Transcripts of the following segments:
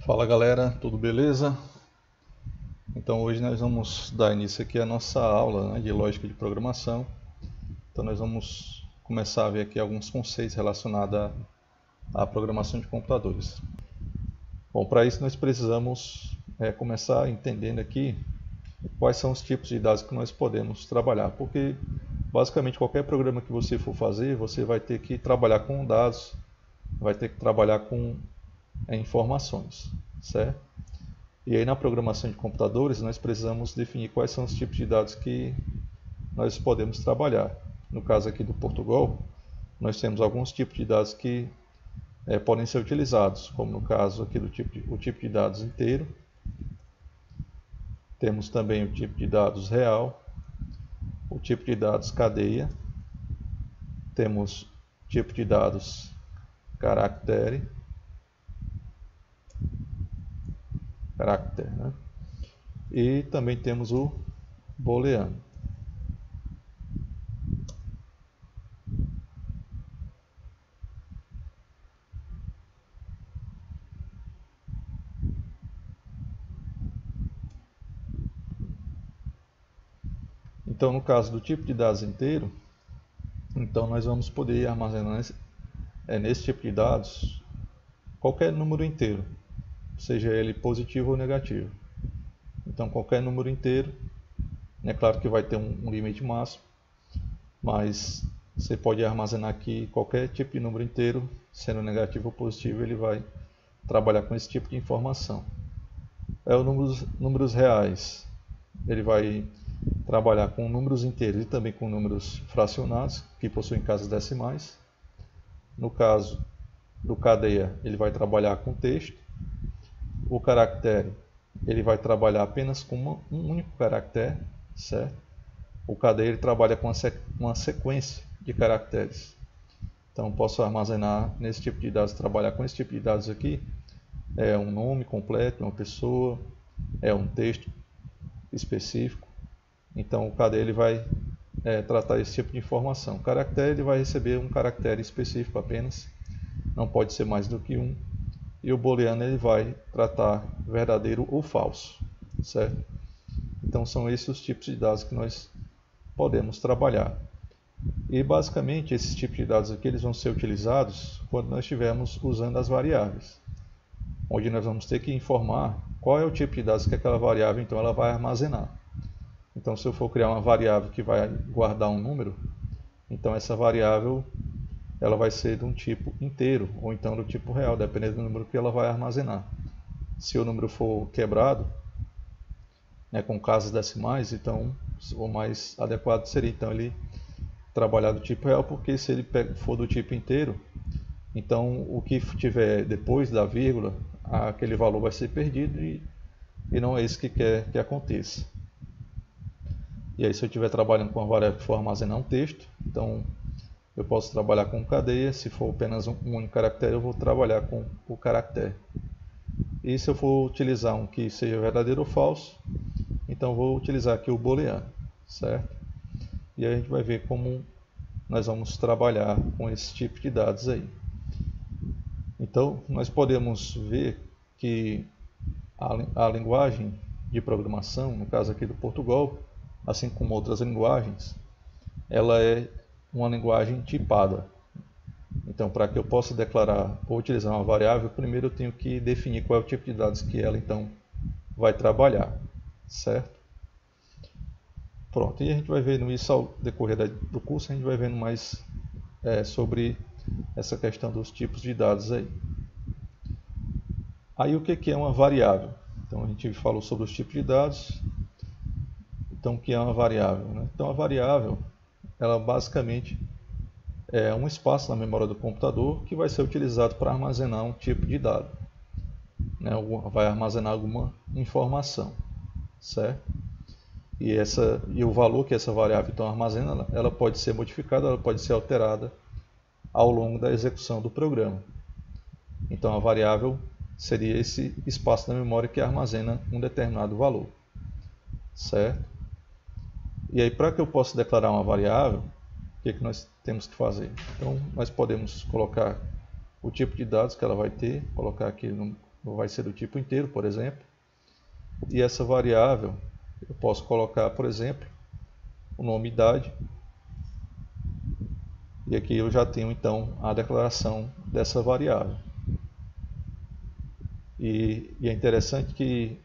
Fala galera, tudo beleza? Então hoje nós vamos dar início aqui à nossa aula, de lógica de programação. Então nós vamos começar a ver aqui alguns conceitos relacionados à programação de computadores. Bom, para isso nós precisamos começar entendendo aqui quais são os tipos de dados que nós podemos trabalhar, porque basicamente qualquer programa que você for fazer, você vai ter que trabalhar com dados, vai ter que trabalhar com informações, certo? E aí na programação de computadores nós precisamos definir quais são os tipos de dados que nós podemos trabalhar. No caso aqui do Portugal, nós temos alguns tipos de dados que podem ser utilizados, como no caso aqui do o tipo de dados inteiro. Temos também o tipo de dados real, o tipo de dados cadeia, temos o tipo de dados caractere, né? E também temos o booleano. Então, no caso do tipo de dados inteiro, então nós vamos poder armazenar nesse tipo de dados qualquer número inteiro, seja ele positivo ou negativo. Então, qualquer número inteiro, é claro que vai ter um limite máximo, mas você pode armazenar aqui qualquer tipo de número inteiro, sendo negativo ou positivo, ele vai trabalhar com esse tipo de informação. Os números reais, ele vai trabalhar com números inteiros e também com números fracionados, que possuem casas decimais. No caso do cadeia, ele vai trabalhar com texto. O caractere, ele vai trabalhar apenas com um único caractere, certo? O cadeia ele trabalha com uma sequência de caracteres. Então, posso armazenar nesse tipo de dados, trabalhar com esse tipo de dados aqui, um nome completo, uma pessoa, um texto específico. Então, o cadeia ele vai tratar esse tipo de informação. O caractere ele vai receber um caractere específico apenas, não pode ser mais do que um. E o booleano ele vai tratar verdadeiro ou falso, certo? Então são esses os tipos de dados que nós podemos trabalhar. E basicamente esses tipos de dados aqui eles vão ser utilizados quando nós estivermos usando as variáveis, onde nós vamos ter que informar qual é o tipo de dados que aquela variável então ela vai armazenar. Então se eu for criar uma variável que vai guardar um número, então essa variável ela vai ser de um tipo inteiro, ou então do tipo real, dependendo do número que ela vai armazenar. Se o número for quebrado, com casas decimais, então o mais adequado seria então ele trabalhar do tipo real, porque se ele for do tipo inteiro, então o que tiver depois da vírgula, aquele valor vai ser perdido e não é isso que quer que aconteça. E aí se eu estiver trabalhando com uma variável que for armazenar um texto, então eu posso trabalhar com cadeia. Se for apenas um único caractere, eu vou trabalhar com o caractere. E se eu for utilizar um que seja verdadeiro ou falso, então vou utilizar aqui o booleano, certo? E aí a gente vai ver como nós vamos trabalhar com esse tipo de dados aí. Então, nós podemos ver que a linguagem de programação, no caso aqui do Portugal, assim como outras linguagens, ela é uma linguagem tipada. Então, para que eu possa declarar ou utilizar uma variável, primeiro eu tenho que definir qual é o tipo de dados que ela então vai trabalhar, certo? Pronto, e a gente vai vendo isso ao decorrer do curso, a gente vai vendo mais sobre essa questão dos tipos de dados aí. Aí o que é uma variável? Então a gente falou sobre os tipos de dados. Então o que é uma variável, né? Então a variável, ela basicamente é um espaço na memória do computador que vai ser utilizado para armazenar um tipo de dado, né? Vai armazenar alguma informação, certo? E o valor que essa variável então armazena, ela pode ser modificada, ela pode ser alterada ao longo da execução do programa. Então a variável seria esse espaço na memória que armazena um determinado valor, certo? E aí, para que eu possa declarar uma variável, o que nós temos que fazer? Então, nós podemos colocar o tipo de dados que ela vai ter, colocar aqui vai ser do tipo inteiro, por exemplo. E essa variável eu posso colocar, por exemplo, o nome idade. E aqui eu já tenho então a declaração dessa variável. E é interessante que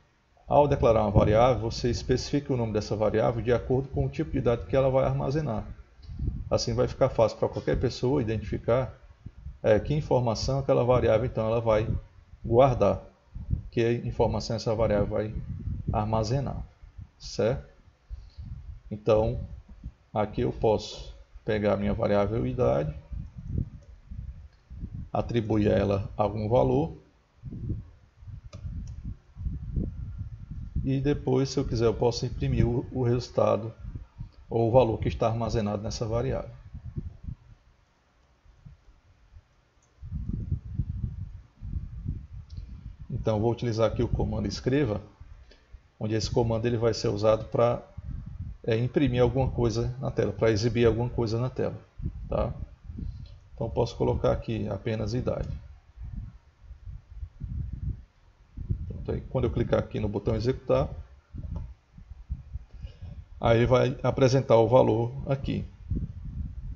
ao declarar uma variável, você especifica o nome dessa variável de acordo com o tipo de dado que ela vai armazenar. Assim vai ficar fácil para qualquer pessoa identificar que informação aquela variável então ela vai guardar, que informação essa variável vai armazenar, certo? Então, aqui eu posso pegar a minha variável idade, atribuir a ela algum valor, e depois, se eu quiser, eu posso imprimir o resultado ou o valor que está armazenado nessa variável. Então, vou utilizar aqui o comando escreva, onde esse comando ele vai ser usado para imprimir alguma coisa na tela, para exibir alguma coisa na tela. Tá? Então, posso colocar aqui apenas idade. Então, quando eu clicar aqui no botão executar, aí ele vai apresentar o valor aqui.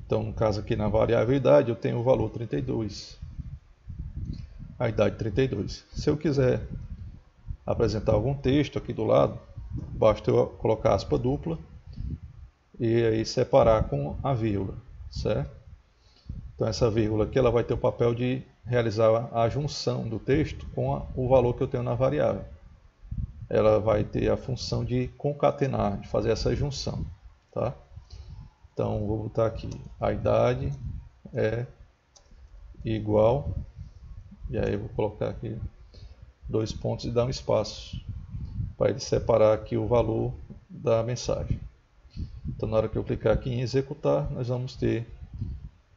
Então, no caso aqui na variável idade, eu tenho o valor 32. A idade 32. Se eu quiser apresentar algum texto aqui do lado, basta eu colocar aspa dupla e aí separar com a vírgula, certo? Então essa vírgula aqui ela vai ter o papel de realizar a junção do texto com o valor que eu tenho na variável. Ela vai ter a função de concatenar, de fazer essa junção, tá? Então vou botar aqui, a idade é igual, e aí eu vou colocar aqui 2 pontos e dar um espaço para ele separar aqui o valor da mensagem. Então na hora que eu clicar aqui em executar, nós vamos ter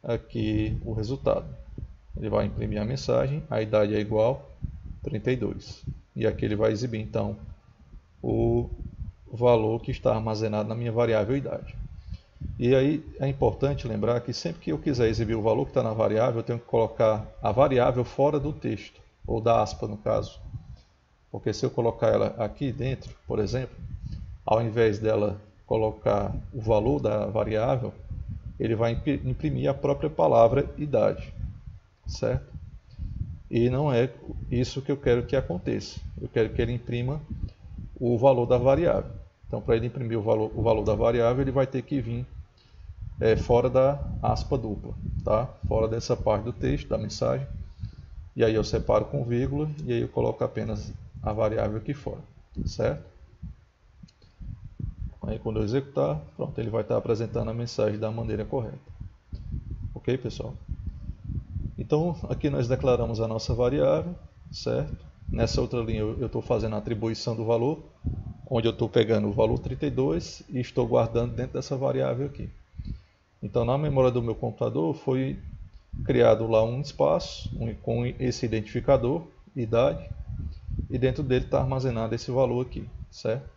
aqui o resultado. Ele vai imprimir a mensagem, a idade é igual 32. E aqui ele vai exibir então o valor que está armazenado na minha variável idade. E aí é importante lembrar que sempre que eu quiser exibir o valor que está na variável, eu tenho que colocar a variável fora do texto, ou da aspa no caso. Porque se eu colocar ela aqui dentro, por exemplo, ao invés dela colocar o valor da variável, ele vai imprimir a própria palavra idade, certo? E não é isso que eu quero que aconteça. Eu quero que ele imprima o valor da variável. Então, para ele imprimir o valor da variável, ele vai ter que vir fora da aspa dupla, tá? Fora dessa parte do texto, da mensagem. E aí eu separo com vírgula e aí eu coloco apenas a variável aqui fora, certo? Aí quando eu executar, pronto, ele vai estar apresentando a mensagem da maneira correta. Ok, pessoal? Então, aqui nós declaramos a nossa variável, certo? Nessa outra linha eu estou fazendo a atribuição do valor, onde eu estou pegando o valor 32 e estou guardando dentro dessa variável aqui. Então, na memória do meu computador foi criado lá um espaço com esse identificador, idade, e dentro dele está armazenado esse valor aqui, certo?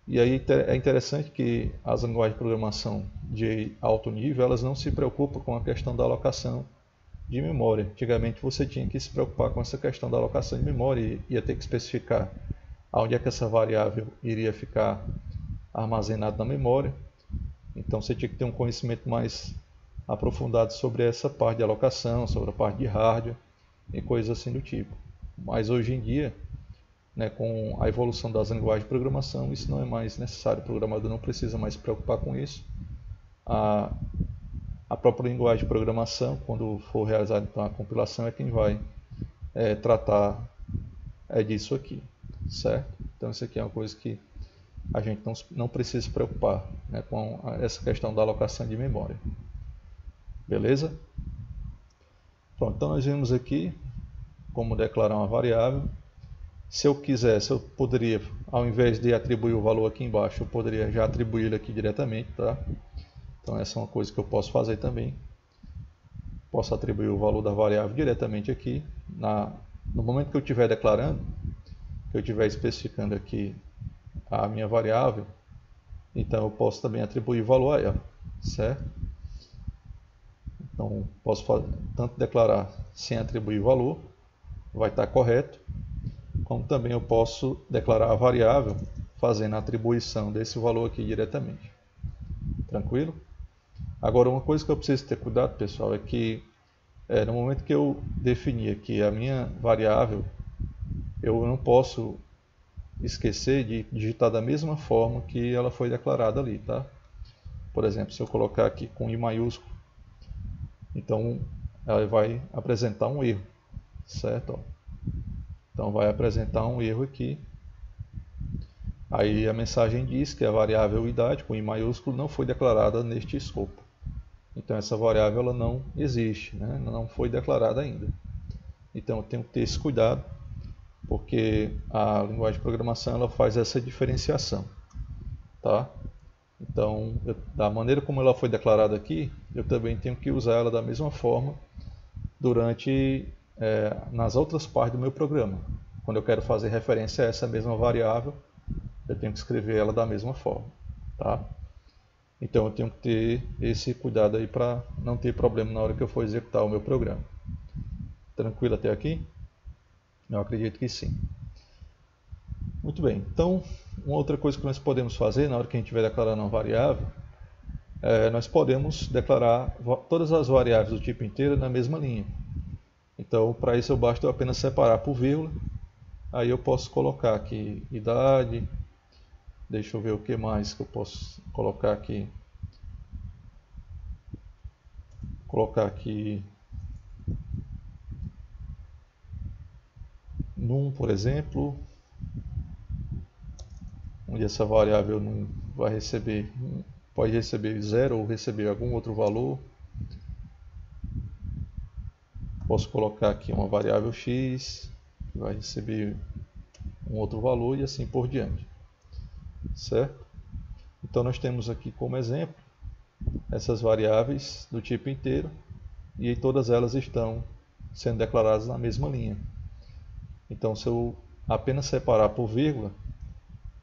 E aí é interessante que as linguagens de programação de alto nível, elas não se preocupam com a questão da alocação de memória. Antigamente você tinha que se preocupar com essa questão da alocação de memória e ia ter que especificar onde é que essa variável iria ficar armazenada na memória. Então você tinha que ter um conhecimento mais aprofundado sobre essa parte de alocação, sobre a parte de hardware e coisas assim do tipo. Mas hoje em dia, com a evolução das linguagens de programação, isso não é mais necessário. O programador não precisa mais se preocupar com isso. A própria linguagem de programação, quando for realizada então, a compilação, é quem vai tratar disso aqui, certo? Então isso aqui é uma coisa que a gente não precisa se preocupar com essa questão da alocação de memória. Beleza? Pronto, então nós vimos aqui como declarar uma variável. Se eu quisesse, eu poderia, ao invés de atribuir o valor aqui embaixo, eu poderia já atribuir ele aqui diretamente, tá? Então essa é uma coisa que eu posso fazer também. Posso atribuir o valor da variável diretamente aqui. No momento que eu estiver declarando, que eu estiver especificando aqui a minha variável, então eu posso também atribuir o valor a ela, certo? Então posso tanto declarar sem atribuir o valor, vai estar correto, como também eu posso declarar a variável fazendo a atribuição desse valor aqui diretamente. Tranquilo? Agora, uma coisa que eu preciso ter cuidado, pessoal, é que no momento que eu definir aqui a minha variável, eu não posso esquecer de digitar da mesma forma que ela foi declarada ali, tá? Por exemplo, se eu colocar aqui com I maiúsculo, então ela vai apresentar um erro, certo? Então vai apresentar um erro aqui. Aí a mensagem diz que a variável idade com I maiúsculo não foi declarada neste escopo. Então essa variável ela não existe, né? Não foi declarada ainda. Então eu tenho que ter esse cuidado, porque a linguagem de programação ela faz essa diferenciação, tá? Então, da maneira como ela foi declarada aqui, eu também tenho que usar ela da mesma forma nas outras partes do meu programa. Quando eu quero fazer referência a essa mesma variável, eu tenho que escrever ela da mesma forma, tá? Então eu tenho que ter esse cuidado aí para não ter problema na hora que eu for executar o meu programa. Tranquilo até aqui? Eu acredito que sim. Muito bem, então uma outra coisa que nós podemos fazer na hora que a gente estiver declarando uma variável, nós podemos declarar todas as variáveis do tipo inteiro na mesma linha. Então para isso basta eu apenas separar por vírgula, aí eu posso colocar aqui idade, deixa eu ver o que mais que eu posso colocar aqui. Colocar aqui num, por exemplo, onde essa variável num vai receber, pode receber 0 ou receber algum outro valor. Posso colocar aqui uma variável x, que vai receber um outro valor e assim por diante. Certo? Então nós temos aqui como exemplo essas variáveis do tipo inteiro e todas elas estão sendo declaradas na mesma linha. Então se eu apenas separar por vírgula,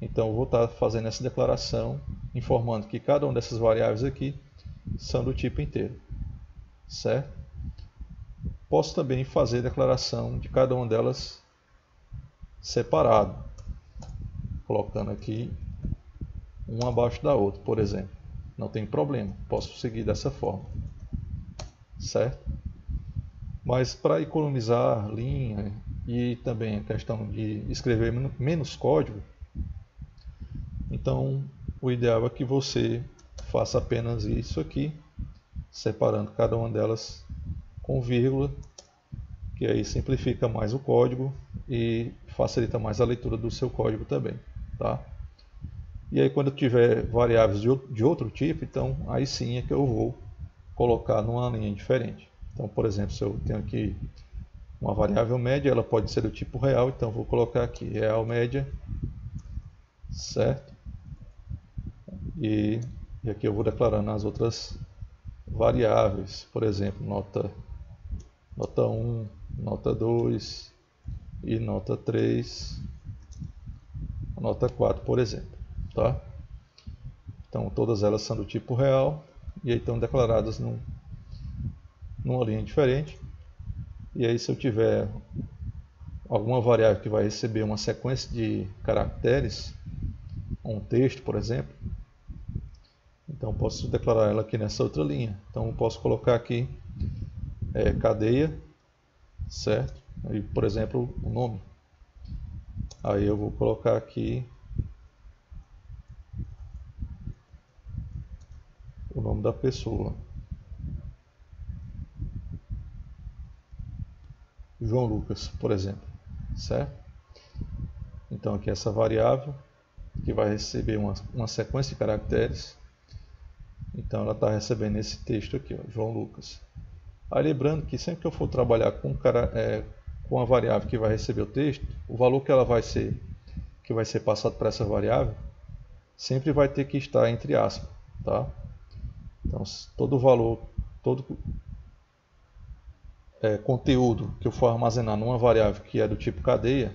então eu vou estar fazendo essa declaração informando que cada uma dessas variáveis aqui são do tipo inteiro. Certo? Posso também fazer a declaração de cada uma delas separado, colocando aqui uma abaixo da outra, por exemplo. Não tem problema, posso seguir dessa forma. Certo? Mas para economizar linha e também a questão de escrever menos código, então o ideal é que você faça apenas isso aqui, separando cada uma delas com vírgula, que aí simplifica mais o código e facilita mais a leitura do seu código também, tá? E aí quando eu tiver variáveis de outro tipo, então aí sim é que eu vou colocar numa linha diferente. Então, por exemplo, se eu tenho aqui uma variável média, ela pode ser do tipo real, então vou colocar aqui real média, certo? E aqui eu vou declarando as outras variáveis, por exemplo, nota 1, nota 2 e nota 3, nota 4, por exemplo. Tá? Então todas elas são do tipo real e aí estão declaradas numa linha diferente. E aí se eu tiver alguma variável que vai receber uma sequência de caracteres, um texto, por exemplo, então posso declarar ela aqui nessa outra linha. Então eu posso colocar aqui cadeia, certo? Aí, por exemplo, o nome. Aí eu vou colocar aqui o nome da pessoa. João Lucas, por exemplo, certo? Então aqui essa variável que vai receber uma sequência de caracteres. Então ela está recebendo esse texto aqui, ó, João Lucas. Aí lembrando que sempre que eu for trabalhar com a variável que vai receber o texto, o valor que vai ser passado para essa variável, sempre vai ter que estar entre aspas, tá? Então todo valor, todo conteúdo que eu for armazenar numa variável que é do tipo cadeia,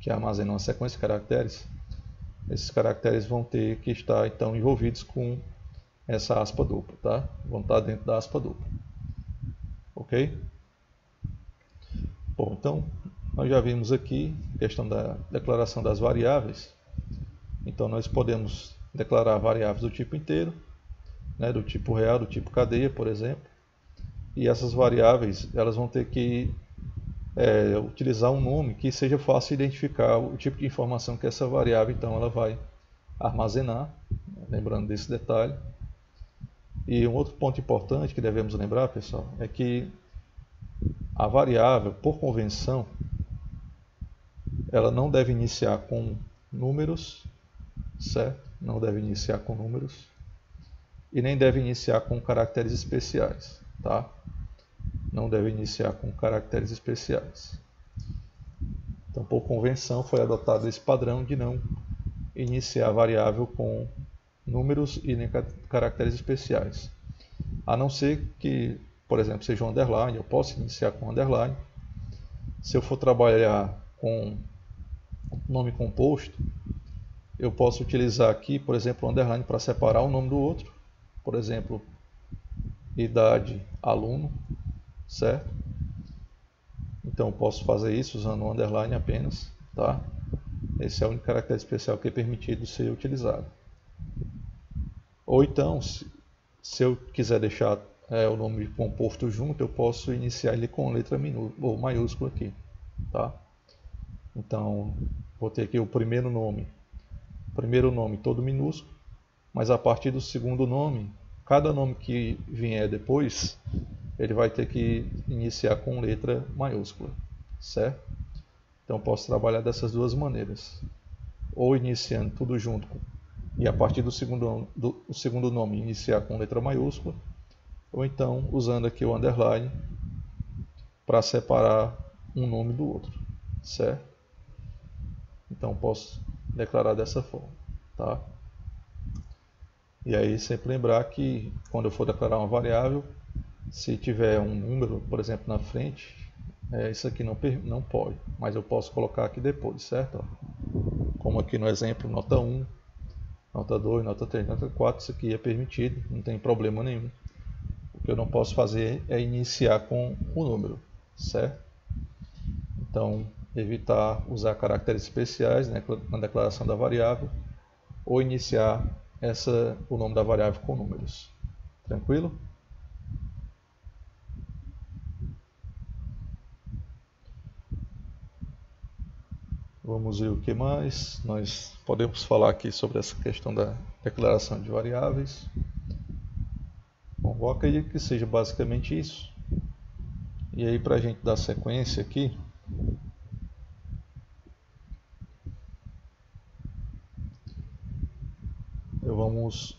que armazena uma sequência de caracteres, esses caracteres vão ter que estar então envolvidos com essa aspa dupla, tá? Vão estar dentro da aspa dupla. Ok? Bom, então Nós já vimos aqui a questão da declaração das variáveis. Então nós podemos declarar variáveis do tipo inteiro, né, do tipo real, do tipo cadeia, por exemplo. E essas variáveis elas vão ter que utilizar um nome que seja fácil identificar o tipo de informação que essa variável então ela vai armazenar, lembrando desse detalhe. E um outro ponto importante que devemos lembrar, pessoal, é que a variável, por convenção, ela não deve iniciar com números, certo? Não deve iniciar com números e nem deve iniciar com caracteres especiais, tá? Não deve iniciar com caracteres especiais. Então, por convenção, foi adotado esse padrão de não iniciar a variável com números e nem caracteres especiais. A não ser que, por exemplo, seja um underline, eu posso iniciar com underline. Se eu for trabalhar com nome composto, eu posso utilizar aqui, por exemplo, o underline para separar um nome do outro. Por exemplo, idade, aluno, certo? Então eu posso fazer isso usando o underline apenas, tá? Esse é o único caractere especial que é permitido ser utilizado. Ou então, se eu quiser deixar o nome composto junto, eu posso iniciar ele com letra minúscula ou maiúscula aqui, tá? Então, vou ter aqui o primeiro nome todo minúsculo, mas a partir do segundo nome, cada nome que vier depois, ele vai ter que iniciar com letra maiúscula, certo? Então, posso trabalhar dessas duas maneiras, ou iniciando tudo junto e a partir do segundo nome iniciar com letra maiúscula, ou então usando aqui o underline para separar um nome do outro, certo? Então posso declarar dessa forma, tá? E aí sempre lembrar que quando eu for declarar uma variável, se tiver um número, por exemplo, na frente, isso aqui não pode, mas eu posso colocar aqui depois, certo? Como aqui no exemplo, nota 1, nota 2, nota 3, nota 4, isso aqui é permitido, não tem problema nenhum. O que eu não posso fazer é iniciar com o número, certo? Então, evitar usar caracteres especiais, né, na declaração da variável, ou iniciar o nome da variável com números. Tranquilo? Vamos ver o que mais. Nós podemos falar aqui sobre essa questão da declaração de variáveis. Bom, eu acredito que seja basicamente isso. E aí, para a gente dar sequência aqui, vamos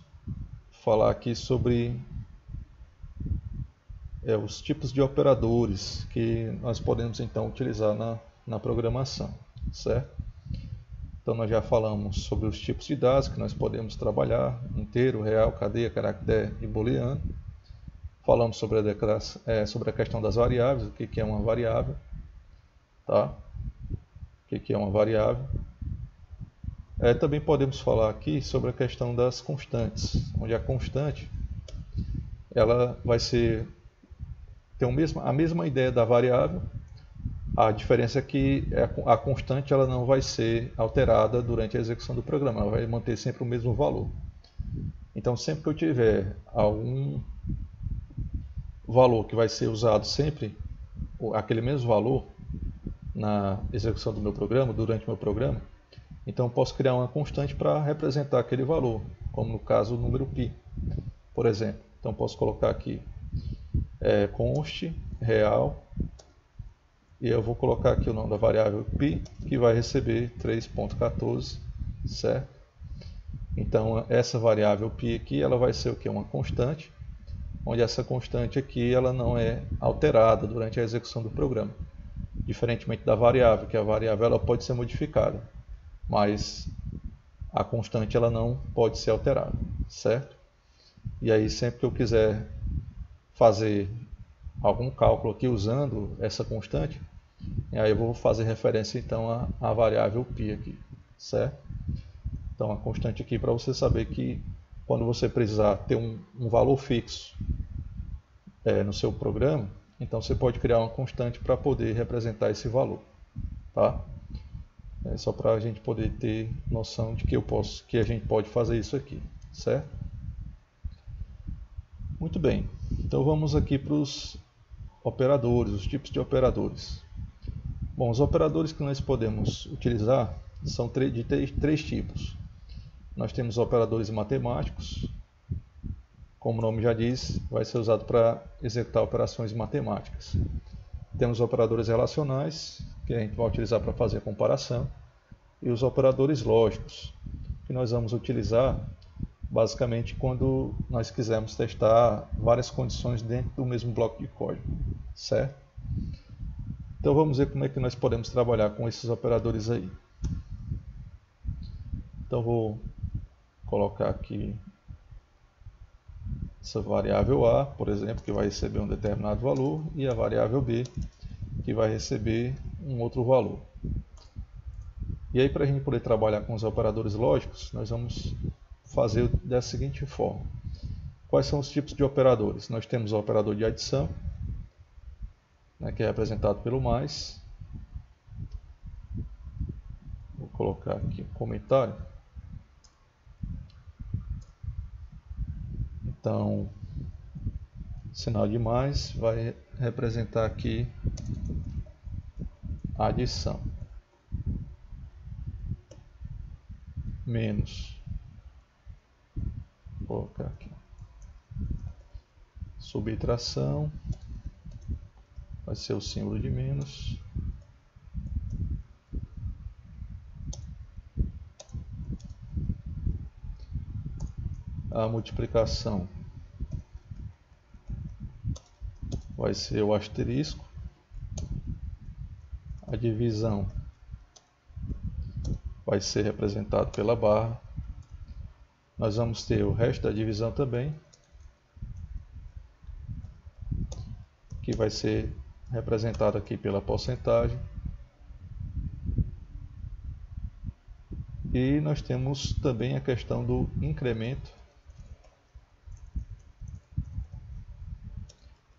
falar aqui sobre os tipos de operadores que nós podemos então utilizar na programação, certo? Então nós já falamos sobre os tipos de dados que nós podemos trabalhar: inteiro, real, cadeia, caractere e booleano. Falamos sobre a questão das variáveis, o que é uma variável, tá? O que é uma variável. Também podemos falar aqui sobre a questão das constantes, onde a constante ela vai ter a mesma ideia da variável. A diferença é que a constante ela não vai ser alterada durante a execução do programa, ela vai manter sempre o mesmo valor. Então, sempre que eu tiver algum valor que vai ser usado sempre, aquele mesmo valor na execução do meu programa, durante o meu programa, então eu posso criar uma constante para representar aquele valor, como no caso o número π, por exemplo. Então posso colocar aqui const real, e eu vou colocar aqui o nome da variável π, que vai receber 3.14, certo? Então essa variável π aqui, ela vai ser o que? Uma constante, onde essa constante aqui ela não é alterada durante a execução do programa. Diferentemente da variável, que a variável ela pode ser modificada, mas a constante ela não pode ser alterada, certo? E aí sempre que eu quiser fazer algum cálculo aqui usando essa constante, aí eu vou fazer referência então à variável π aqui, certo? Então a constante aqui para você saber que quando você precisar ter um valor fixo no seu programa, então você pode criar uma constante para poder representar esse valor, tá? É só para a gente poder ter noção de que a gente pode fazer isso aqui, certo? Muito bem, então vamos aqui para os operadores, os tipos de operadores. Bom, os operadores que nós podemos utilizar são de três tipos. Nós temos operadores matemáticos, como o nome já diz, vai ser usado para executar operações matemáticas. Temos operadores relacionais, que a gente vai utilizar para fazer a comparação, e os operadores lógicos, que nós vamos utilizar basicamente quando nós quisermos testar várias condições dentro do mesmo bloco de código, certo? Então vamos ver como é que nós podemos trabalhar com esses operadores aí. Então vou colocar aqui essa variável A, por exemplo, que vai receber um determinado valor, e a variável B, que vai receber um outro valor. E aí, para a gente poder trabalhar com os operadores lógicos, nós vamos fazer da seguinte forma. Quais são os tipos de operadores? Nós temos o operador de adição, né, que é representado pelo mais. Vou colocar aqui um comentário. Então, sinal de mais vai representar aqui a adição. Menos. Vou colocar aqui. Subtração. Vai ser o símbolo de menos. A multiplicação vai ser o asterisco. A divisão vai ser representado pela barra. Nós vamos ter o resto da divisão também, que vai ser representado aqui pela porcentagem. E nós temos também a questão do incremento,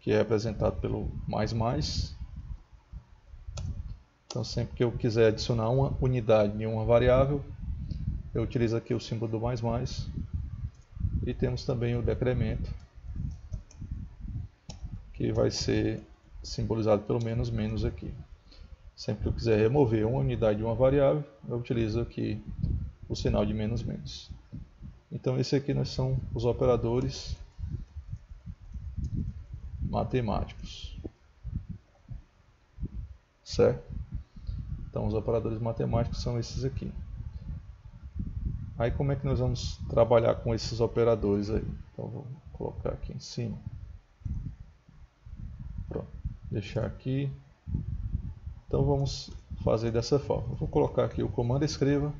que é representado pelo mais. Então sempre que eu quiser adicionar uma unidade em uma variável, eu utilizo aqui o símbolo do mais. E temos também o decremento, que vai ser simbolizado pelo menos aqui. Sempre que eu quiser remover uma unidade de uma variável, eu utilizo aqui o sinal de menos. Então esse aqui são os operadores matemáticos, certo? Então os operadores matemáticos são esses aqui. Aí como é que nós vamos trabalhar com esses operadores aí? Então vou colocar aqui em cima. Pronto, deixar aqui. Então vamos fazer dessa forma. Eu vou colocar aqui o comando escreva.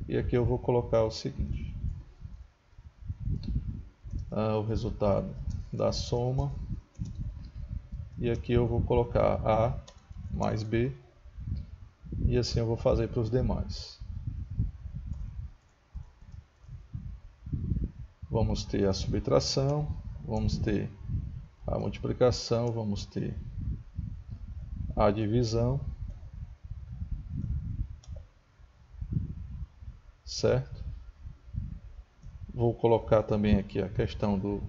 E aqui eu vou colocar o seguinte. O resultado da soma. E aqui eu vou colocar A mais B. E assim eu vou fazer para os demais. Vamos ter a subtração, vamos ter a multiplicação, vamos ter a divisão, certo? Vou colocar também aqui a questão de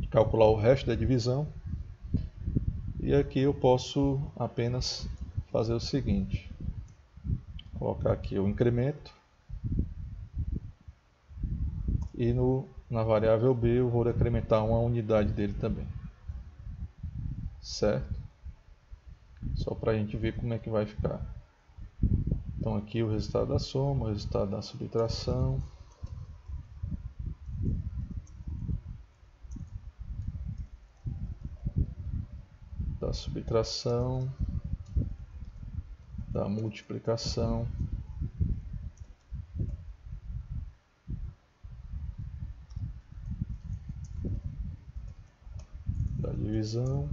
calcular o resto da divisão. E aqui eu posso apenas fazer o seguinte. Colocar aqui o incremento. E na variável B eu vou decrementar uma unidade dele também. Certo? Só para a gente ver como é que vai ficar. Então aqui o resultado da soma, o resultado da subtração. Da subtração. Da multiplicação. Da divisão.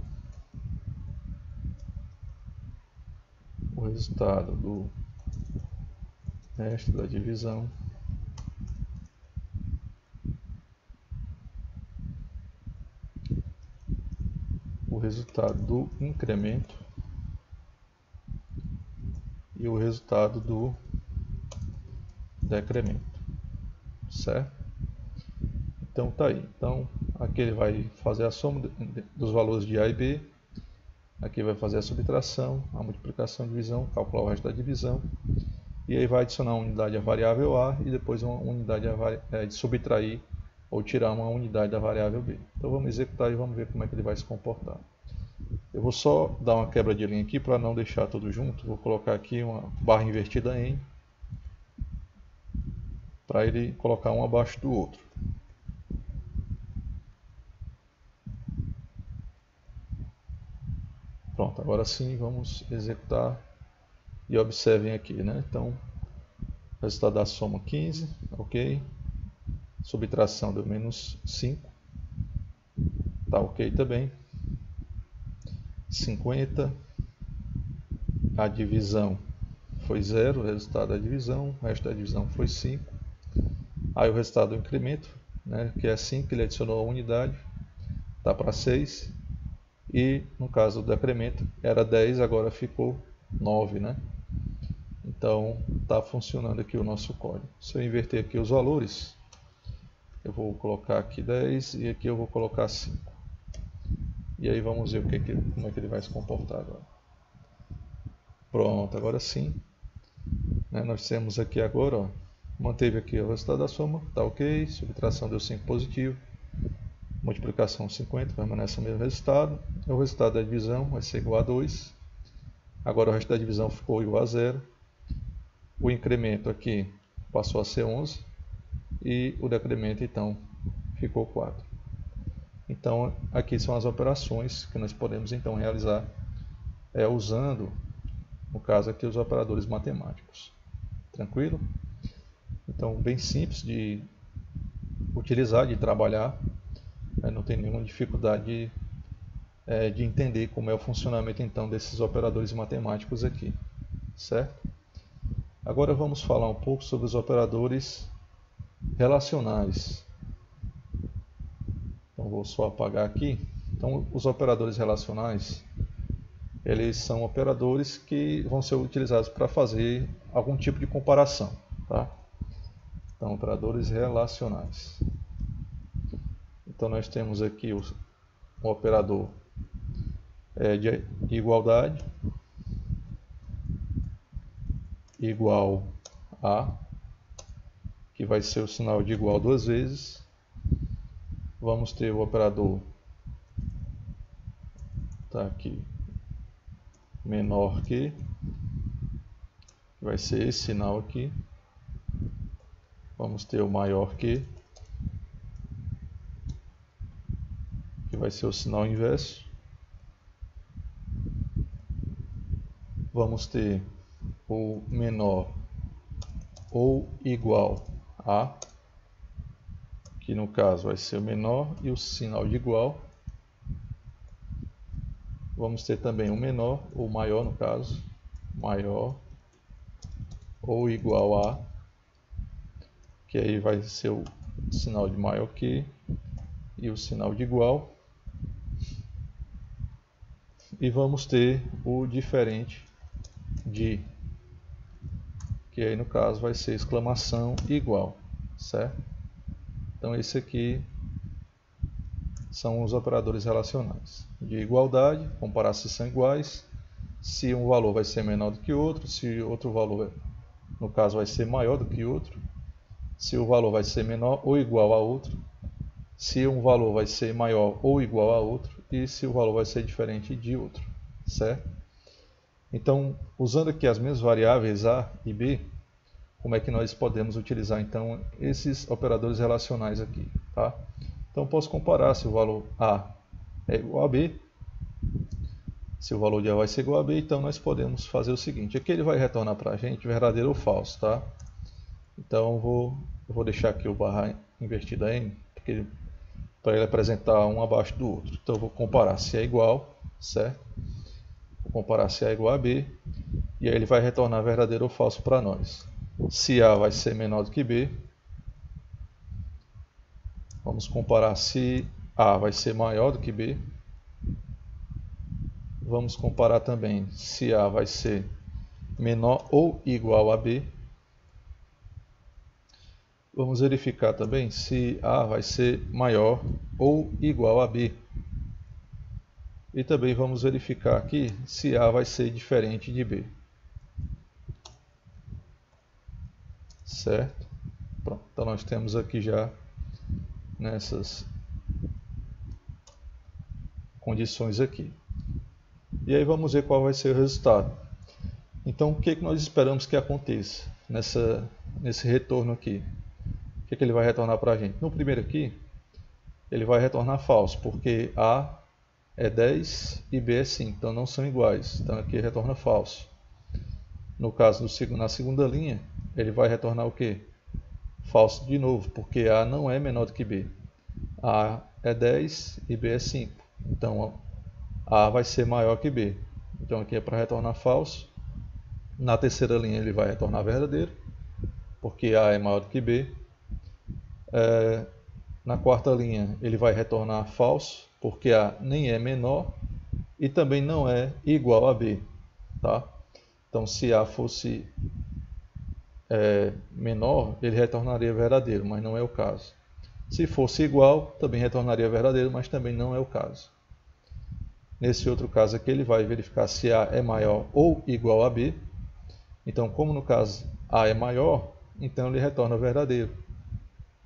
O resultado do resto da divisão. o resultado do incremento e o resultado do decremento, certo? Então tá aí. Então aqui ele vai fazer a soma dos valores de A e B, aqui vai fazer a subtração, a multiplicação, divisão, calcular o resto da divisão, e aí vai adicionar uma unidade à variável A e depois uma unidade de subtrair ou tirar uma unidade da variável B. Então vamos executar e vamos ver como é que ele vai se comportar. Eu vou só dar uma quebra de linha aqui para não deixar tudo junto. Vou colocar aqui uma barra invertida em, para ele colocar um abaixo do outro. Pronto, agora sim vamos executar e observem aqui, né? Então, resultado da soma 15, ok. Subtração deu menos 5, tá ok também. 50, a divisão foi 0, o resultado da divisão, o resto da divisão foi 5. Aí o resultado do incremento, né, que é 5, ele adicionou a unidade, tá para 6. E no caso do decremento era 10, agora ficou 9, né? Então está funcionando aqui o nosso código. Se eu inverter aqui os valores, eu vou colocar aqui 10 e aqui eu vou colocar 5. E aí vamos ver como é que ele vai se comportar agora. Pronto, agora sim. Né, nós temos aqui agora, ó, manteve aqui o resultado da soma, tá ok. Subtração deu 5 positivo. Multiplicação 50, permanece o mesmo resultado. O resultado da divisão vai ser igual a 2. Agora o resto da divisão ficou igual a 0. O incremento aqui passou a ser 11. E o decremento então ficou 4. Então aqui são as operações que nós podemos então realizar usando, no caso aqui, os operadores matemáticos. Tranquilo? Então bem simples de utilizar, de trabalhar. Não tem nenhuma dificuldade de entender como é o funcionamento então desses operadores matemáticos aqui, certo? Agora vamos falar um pouco sobre os operadores relacionais. Então vou só apagar aqui. Então os operadores relacionais, eles são operadores que vão ser utilizados para fazer algum tipo de comparação, tá? Então operadores relacionais. Então nós temos aqui o operador de igualdade, igual a, que vai ser o sinal de igual duas vezes. Vamos ter o operador, tá aqui, menor que vai ser esse sinal aqui. Vamos ter o maior que vai ser o sinal inverso. Vamos ter o menor ou igual a, que no caso vai ser o menor e o sinal de igual. Vamos ter também o menor ou maior, no caso, maior ou igual a, que aí vai ser o sinal de maior que e o sinal de igual. E vamos ter o diferente de, que aí no caso vai ser exclamação igual, certo? Então esse aqui são os operadores relacionais. De igualdade, comparar se são iguais, se um valor vai ser menor do que outro, se outro valor, no caso, vai ser maior do que outro, se o valor vai ser menor ou igual a outro, se um valor vai ser maior ou igual a outro, e se o valor vai ser diferente de outro, certo? Então, usando aqui as mesmas variáveis A e B, como é que nós podemos utilizar então esses operadores relacionais aqui, tá? Então, posso comparar se o valor A é igual a B, se o valor de A vai ser igual a B, então nós podemos fazer o seguinte, aqui ele vai retornar para a gente verdadeiro ou falso, tá? Então, eu vou deixar aqui o barra invertida N, para ele apresentar um abaixo do outro. Então eu vou comparar se é igual, certo? Vou comparar se é igual a B, e aí ele vai retornar verdadeiro ou falso para nós. Se A vai ser menor do que B, vamos comparar se A vai ser maior do que B, vamos comparar também se A vai ser menor ou igual a B. Vamos verificar também se A vai ser maior ou igual a B. E também vamos verificar aqui se A vai ser diferente de B. Certo? Pronto, então nós temos aqui já nessas condições aqui. E aí vamos ver qual vai ser o resultado. Então o que nós esperamos que aconteça nesse retorno aqui? O que ele vai retornar para a gente? No primeiro aqui, ele vai retornar falso, porque A é 10 e B é 5, então não são iguais. Então aqui retorna falso. No caso, na segunda linha, ele vai retornar o quê? Falso de novo, porque A não é menor do que B. A é 10 e B é 5. Então A vai ser maior que B. Então aqui é para retornar falso. Na terceira linha ele vai retornar verdadeiro, porque A é maior do que B. Na quarta linha ele vai retornar falso, porque A nem é menor e também não é igual a B. Tá? Então se A fosse menor, ele retornaria verdadeiro, mas não é o caso. Se fosse igual, também retornaria verdadeiro, mas também não é o caso. Nesse outro caso aqui, ele vai verificar se A é maior ou igual a B. Então, como no caso A é maior, então ele retorna verdadeiro.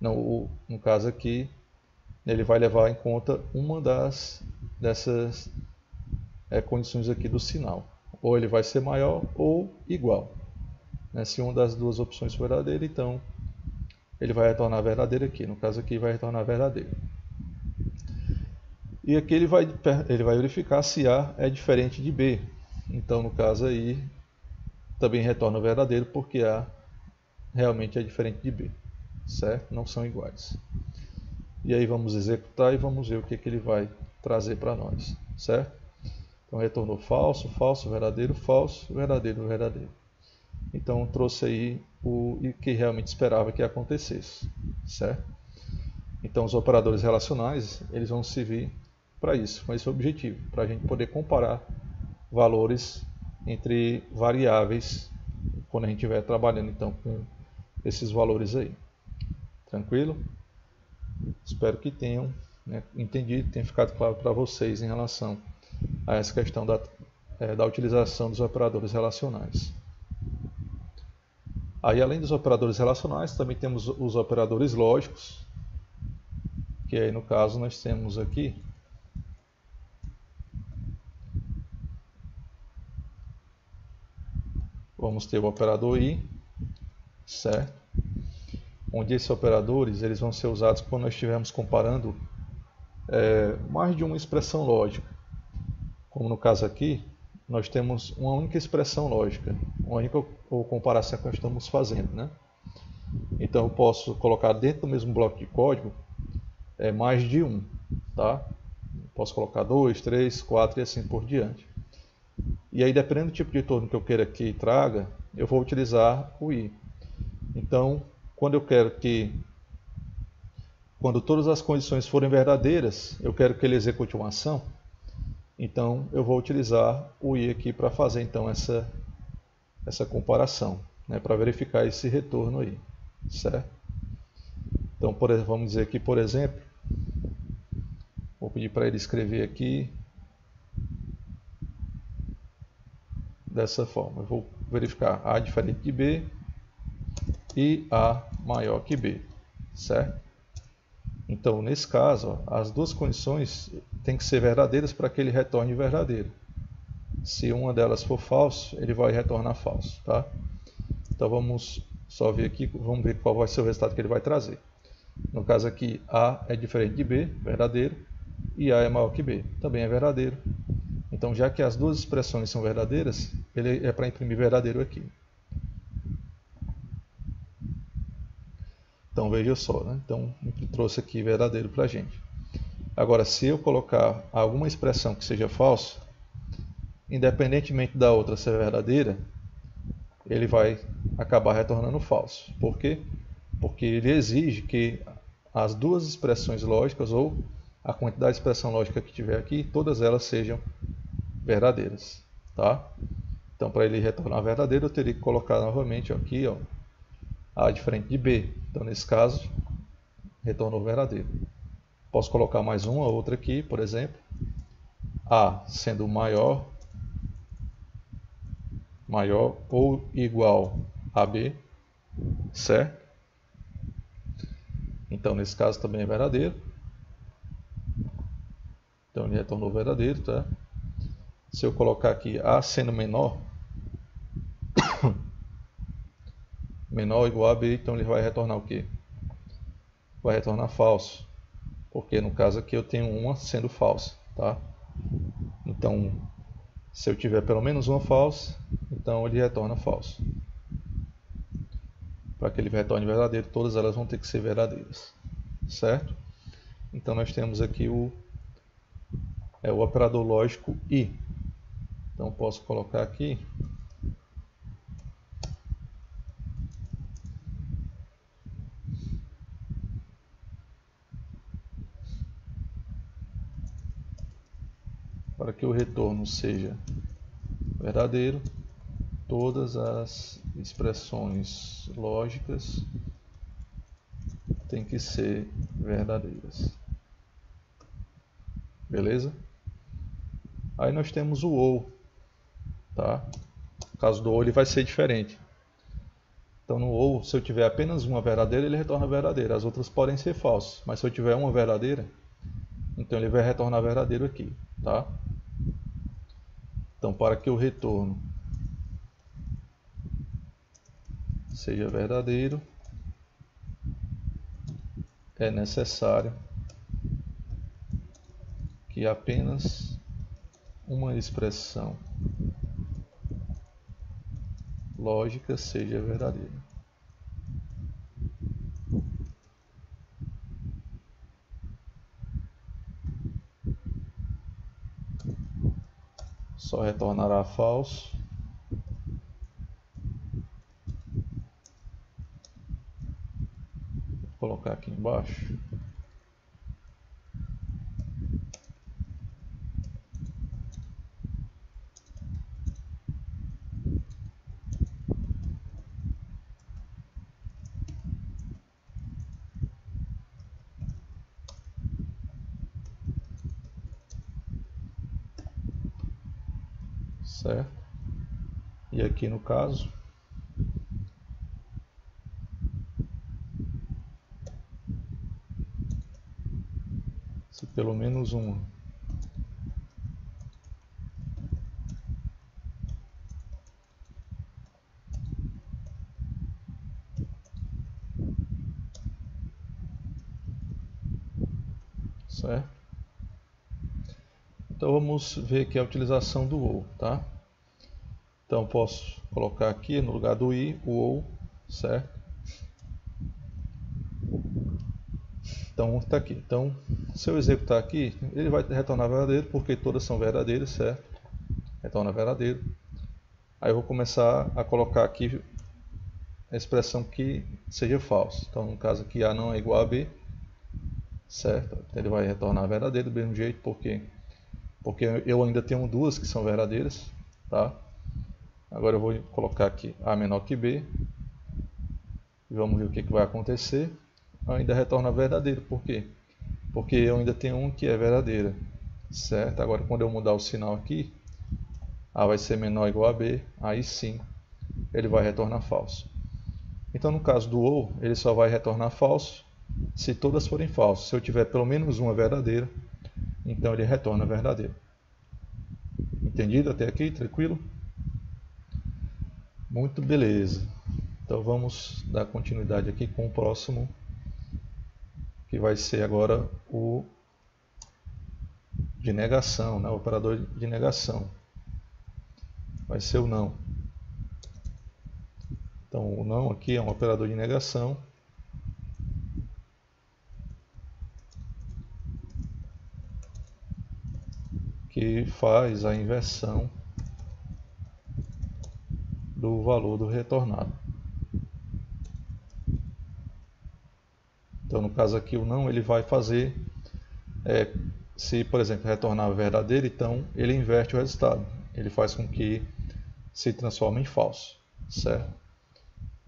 No caso aqui, ele vai levar em conta uma dessas condições aqui do sinal. Ou ele vai ser maior ou igual. Se uma das duas opções for verdadeira, então ele vai retornar verdadeiro aqui. No caso aqui, vai retornar verdadeiro. E aqui ele vai verificar se A é diferente de B. Então, no caso aí, também retorna verdadeiro, porque A realmente é diferente de B. Certo? Não são iguais. E aí vamos executar e vamos ver o que ele vai trazer para nós. Certo? Então, retornou falso, falso, verdadeiro, falso, verdadeiro, verdadeiro. Então, trouxe aí o que realmente esperava que acontecesse. Certo? Então, os operadores relacionais, eles vão servir para isso, com esse objetivo, para a gente poder comparar valores entre variáveis quando a gente estiver trabalhando então com esses valores aí. Tranquilo? Espero que tenham entendido, tenha ficado claro para vocês em relação a essa questão da utilização dos operadores relacionais. Aí, além dos operadores relacionais, também temos os operadores lógicos, que aí no caso nós temos aqui vamos ter o operador I, certo? Onde esses operadores eles vão ser usados quando nós estivermos comparando mais de uma expressão lógica. Como no caso aqui, nós temos uma única expressão lógica, uma única comparação que nós estamos fazendo, né? Então eu posso colocar dentro do mesmo bloco de código mais de um, tá? Posso colocar 2, 3, 4 e assim por diante. E aí, dependendo do tipo de retorno que eu queira que traga, eu vou utilizar o I. Então, quando todas as condições forem verdadeiras, eu quero que ele execute uma ação, então eu vou utilizar o I aqui para fazer então essa comparação, para verificar esse retorno aí, certo? Então, vamos dizer aqui, por exemplo, vou pedir para ele escrever aqui dessa forma. Eu vou verificar A diferente de B e A maior que B, certo? Então, nesse caso, as duas condições têm que ser verdadeiras para que ele retorne verdadeiro. Se uma delas for falso, ele vai retornar falso, tá? Então, vamos só ver aqui, vamos ver qual vai ser o resultado que ele vai trazer. No caso aqui, A é diferente de B, verdadeiro, e A é maior que B, também é verdadeiro. Então, já que as duas expressões são verdadeiras, ele é para imprimir verdadeiro aqui. Então, veja só, né? Então, trouxe aqui verdadeiro para a gente. Agora, se eu colocar alguma expressão que seja falsa, independentemente da outra ser verdadeira, ele vai acabar retornando falso. Por quê? Porque ele exige que as duas expressões lógicas, ou a quantidade de expressão lógica que tiver aqui, todas elas sejam verdadeiras, tá? Então, para ele retornar verdadeiro, eu teria que colocar novamente aqui, ó, A diferente de B. Então, nesse caso, retornou verdadeiro. Posso colocar mais uma outra aqui, por exemplo, A sendo maior ou igual a B, certo? Então, nesse caso também é verdadeiro. Então, ele retornou verdadeiro, tá? Se eu colocar aqui A sendo menor ou igual a B, então ele vai retornar o quê? Vai retornar falso, porque no caso aqui eu tenho uma sendo falsa, tá? Então, se eu tiver pelo menos uma falsa, então ele retorna falso. Para que ele retorne verdadeiro, todas elas vão ter que ser verdadeiras, certo? Então nós temos aqui o operador lógico I. Então posso colocar aqui para que o retorno seja verdadeiro, todas as expressões lógicas têm que ser verdadeiras. Beleza? Aí nós temos o OU, tá? No caso do OU ele vai ser diferente. Então no OU, se eu tiver apenas uma verdadeira, ele retorna verdadeira. As outras podem ser falsas, mas se eu tiver uma verdadeira, então ele vai retornar verdadeiro aqui, tá? Então para que o retorno seja verdadeiro, é necessário que apenas uma expressão lógica seja verdadeira. Só retornará falso vou colocar aqui embaixo. Certo? E aqui no caso, se pelo menos uma certo? Então vamos ver aqui a utilização do OU, tá? Então posso colocar aqui no lugar do I o OU, certo? Então está aqui. Então se eu executar aqui, ele vai retornar verdadeiro porque todas são verdadeiras, certo? Retorna verdadeiro. Aí eu vou começar a colocar aqui a expressão que seja falsa. Então no caso aqui A não é igual a B, certo? Então, ele vai retornar verdadeiro do mesmo jeito, porque eu ainda tenho duas que são verdadeiras, tá? Agora eu vou colocar aqui A menor que B e vamos ver o que vai acontecer. Ainda retorna verdadeiro, por quê? Porque eu ainda tenho um que é verdadeira, certo? Agora quando eu mudar o sinal aqui, A vai ser menor ou igual a B, aí sim ele vai retornar falso. Então no caso do OU, ele só vai retornar falso se todas forem falsas. Se eu tiver pelo menos uma verdadeira, então ele retorna verdadeiro. Entendido até aqui? Tranquilo? Muito beleza. Então vamos dar continuidade aqui com o próximo, que vai ser agora o de negação, né? O operador de negação. Vai ser o não. Então o não aqui é um operador de negação. Que faz a inversão do valor do retornado. Então no caso aqui o não ele vai fazer se, por exemplo, retornar verdadeiro, então ele inverte o resultado. Ele faz com que se transforme em falso, certo?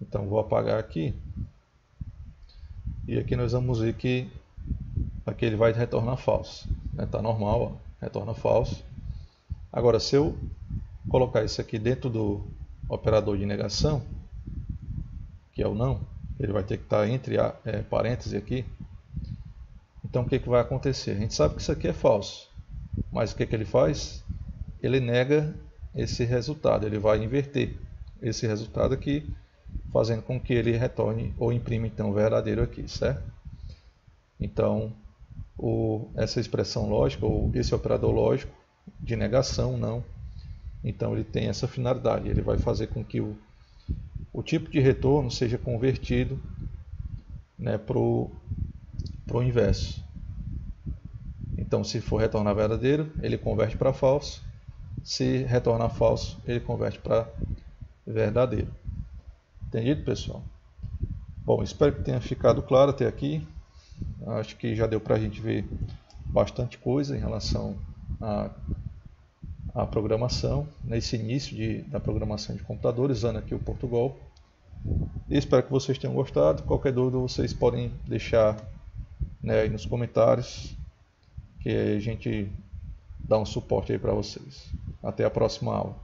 Então vou apagar aqui. E aqui nós vamos ver que aqui ele vai retornar falso. Está normal, ó, retorna falso. Agora, se eu colocar isso aqui dentro do operador de negação, que é o não, ele vai ter que estar entre parênteses aqui. Então o que vai acontecer? A gente sabe que isso aqui é falso, mas o que ele faz? Ele nega esse resultado, ele vai inverter esse resultado aqui, fazendo com que ele retorne ou imprima então o verdadeiro aqui, certo? Então essa expressão lógica, ou esse operador lógico de negação, não, então ele tem essa finalidade, ele vai fazer com que o tipo de retorno seja convertido, né, para o inverso. Então, se for retornar verdadeiro, ele converte para falso. Se retornar falso, ele converte para verdadeiro. Entendido, pessoal? Bom, espero que tenha ficado claro até aqui. Acho que já deu para a gente ver bastante coisa em relação à programação, nesse início da programação de computadores, usando aqui o Portugal. E espero que vocês tenham gostado. Qualquer dúvida vocês podem deixar, né, aí nos comentários, que a gente dá um suporte aí para vocês. Até a próxima aula.